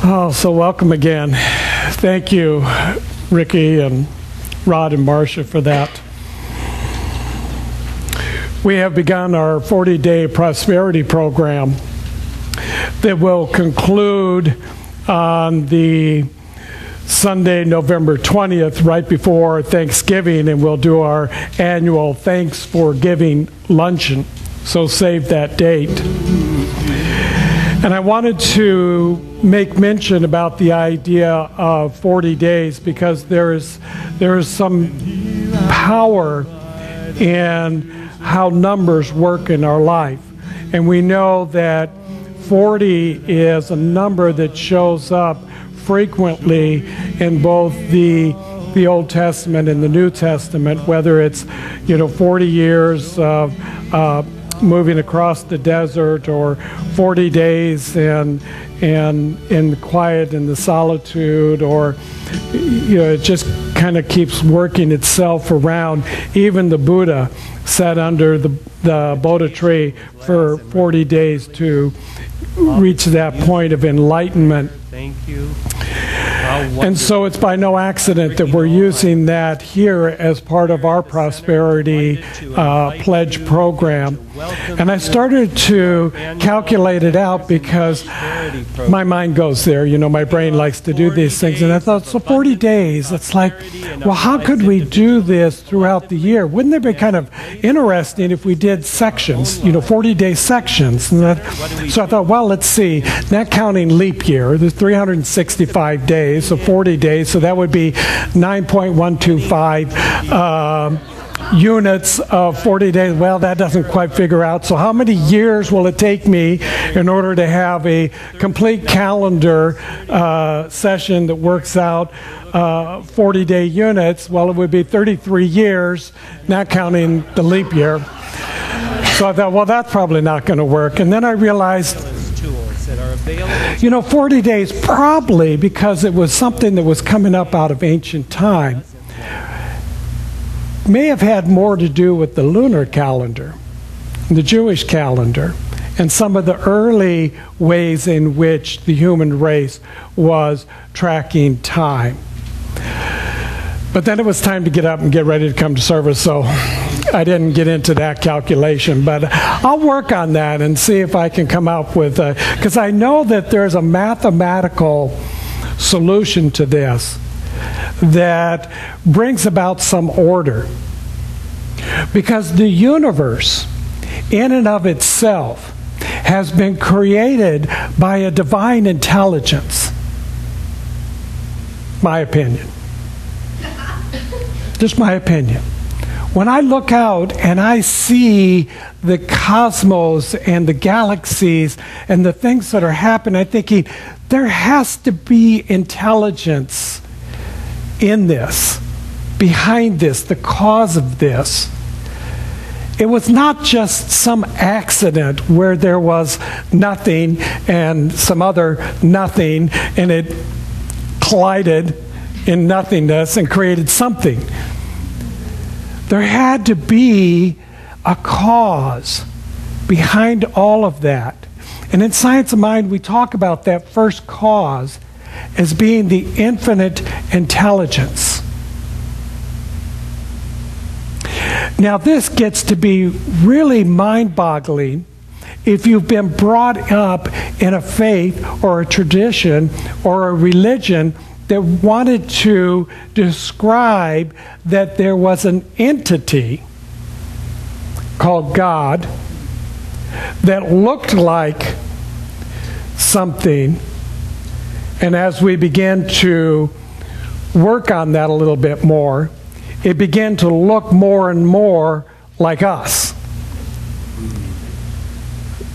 Oh, so welcome again. Thank you, Ricky and Rod and Marcia, for that. We have begun our 40-day prosperity program that will conclude on the Sunday, November 20th, right before Thanksgiving, and we'll do our annual Thanks for Giving luncheon. So save that date. And I wanted to make mention about the idea of 40 days because there is some power in how numbers work in our life. And we know that 40 is a number that shows up frequently in both the Old Testament and the New Testament, whether it's 40 years of moving across the desert, or 40 days in the quiet and the solitude, or it just kind of keeps working itself around. Even the Buddha sat under the Bodhi tree for 40 days to reach that point of enlightenment. Thank you. And so it's by no accident that we're using that here as part of our prosperity pledge program. And I started to calculate it out because my mind goes there. My brain likes to do these things. And I thought, so 40 days, it's like, well, how could we do this throughout the year? Wouldn't it be kind of interesting if we did sections, 40-day sections? So I thought, well, let's see, not counting leap year, there's 365 days, so 40 days, so that would be 9.125 units of 40 days. Well, that doesn't quite figure out. So how many years will it take me in order to have a complete calendar session that works out 40-day units? Well, it would be 33 years, not counting the leap year. So I thought, well, that's probably not going to work. And then I realized, 40 days, probably because it was something that was coming up out of ancient time, may have had more to do with the lunar calendar, the Jewish calendar, and some of the early ways in which the human race was tracking time. But then it was time to get up and get ready to come to service, so I didn't get into that calculation. But I'll work on that and see if I can come up with because I know that there's a mathematical solution to this that brings about some order. Because the universe, in and of itself, has been created by a divine intelligence. My opinion. Just my opinion. When I look out and I see the cosmos and the galaxies and the things that are happening, I'm thinking, there has to be intelligence in this, behind this, the cause of this. It was not just some accident where there was nothing and some other nothing, and it collided in nothingness and created something. There had to be a cause behind all of that. And in Science of Mind, we talk about that first cause as being the infinite intelligence. Now, this gets to be really mind-boggling if you've been brought up in a faith or a tradition or a religion that wanted to describe that there was an entity called God that looked like something. And as we began to work on that a little bit more, it began to look more and more like us.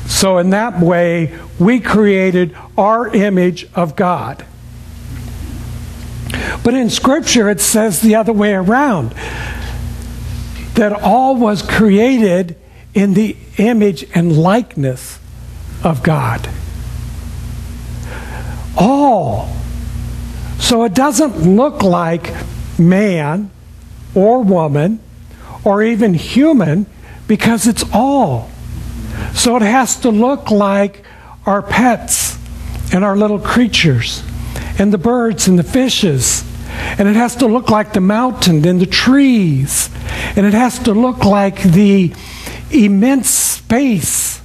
So in that way, we created our image of God. But in Scripture, it says the other way around, that all was created in the image and likeness of God. All. So it doesn't look like man or woman or even human, because it's all. So it has to look like our pets and our little creatures, and the birds and the fishes. And it has to look like the mountain and the trees. And it has to look like the immense space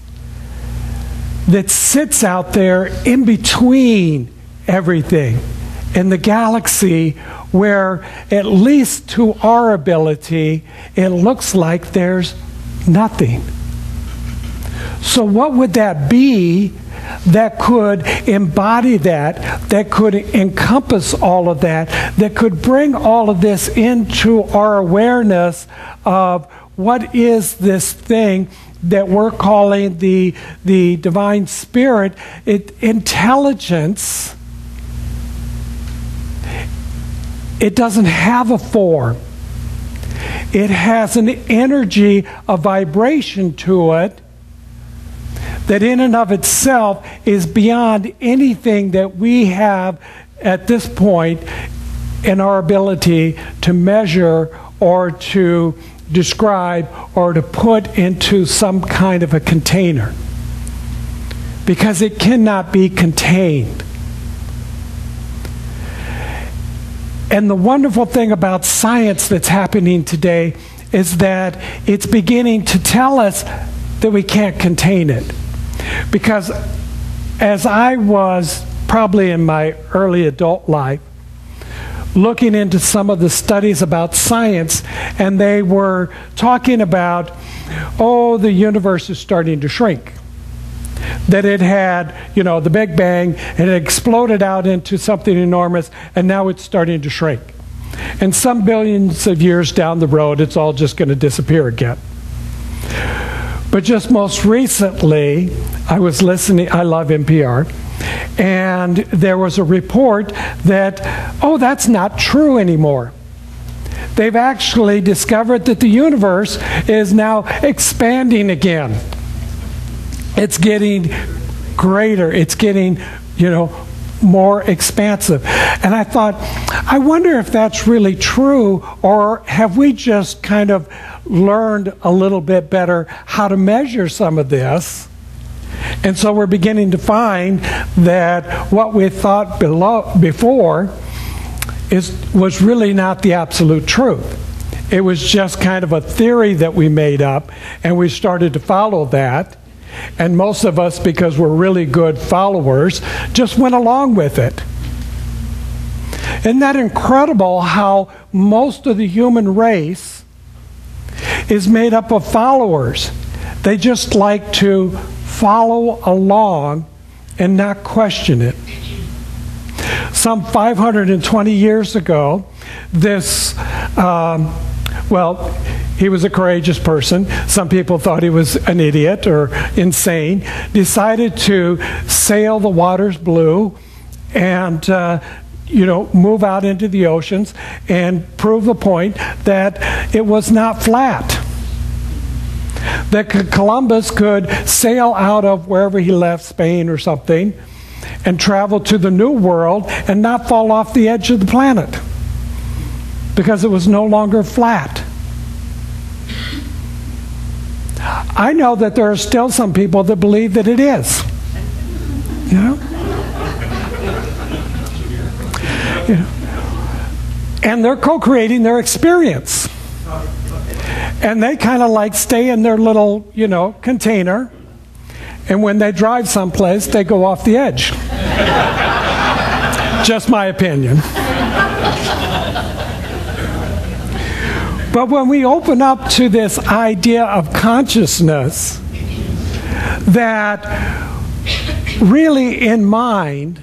that sits out there in between everything. In the galaxy, where at least to our ability, it looks like there's nothing. So what would that be that could embody that could encompass all of that could bring all of this into our awareness of what is this thing that we're calling the divine spirit, intelligence? It doesn't have a form. It has an energy, a vibration to it that in and of itself is beyond anything that we have at this point in our ability to measure or to describe or to put into some kind of a container. Because it cannot be contained. And the wonderful thing about science that's happening today is that it's beginning to tell us that we can't contain it. Because as I was probably in my early adult life, looking into some of the studies about science, and they were talking about, oh, the universe is starting to shrink. That it had, you know, the Big Bang, and it exploded out into something enormous, and now it's starting to shrink. And some billions of years down the road, it's all just going to disappear again. But just most recently, I was listening, I love NPR, and there was a report that, oh, that's not true anymore. They've actually discovered that the universe is now expanding again. It's getting greater. It's getting, you know, more expansive. And I thought, I wonder if that's really true, or have we just kind of learned a little bit better how to measure some of this? And so we're beginning to find that what we thought before was really not the absolute truth. It was just kind of a theory that we made up, and we started to follow that. And most of us, because we're really good followers, just went along with it. Isn't that incredible how most of the human race is made up of followers? They just like to follow along and not question it. Some 520 years ago, this, well, he was a courageous person. Some people thought he was an idiot or insane. Decided to sail the waters blue and you know, move out into the oceans and prove the point that it was not flat. That Columbus could sail out of wherever he left, Spain or something, and travel to the New World and not fall off the edge of the planet because it was no longer flat. I know that there are still some people that believe that it is. You know? You know? And they're co-creating their experience. And they kind of like stay in their little, you know, container. And when they drive someplace, they go off the edge. Just my opinion. But when we open up to this idea of consciousness, that really in mind,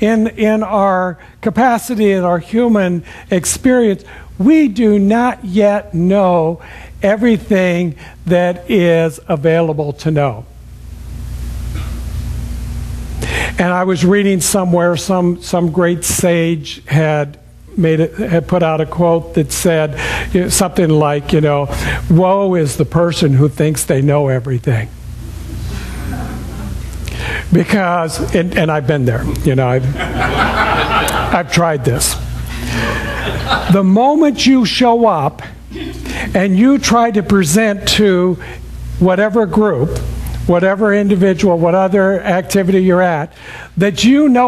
in our capacity, in our human experience, we do not yet know everything that is available to know. And I was reading somewhere, some great sage had put out a quote that said, you know, something like, you know, woe is the person who thinks they know everything. Because, and I've been there, you know, I've tried this. The moment you show up and you try to present to whatever group whatever individual, what other activity you're at, that you know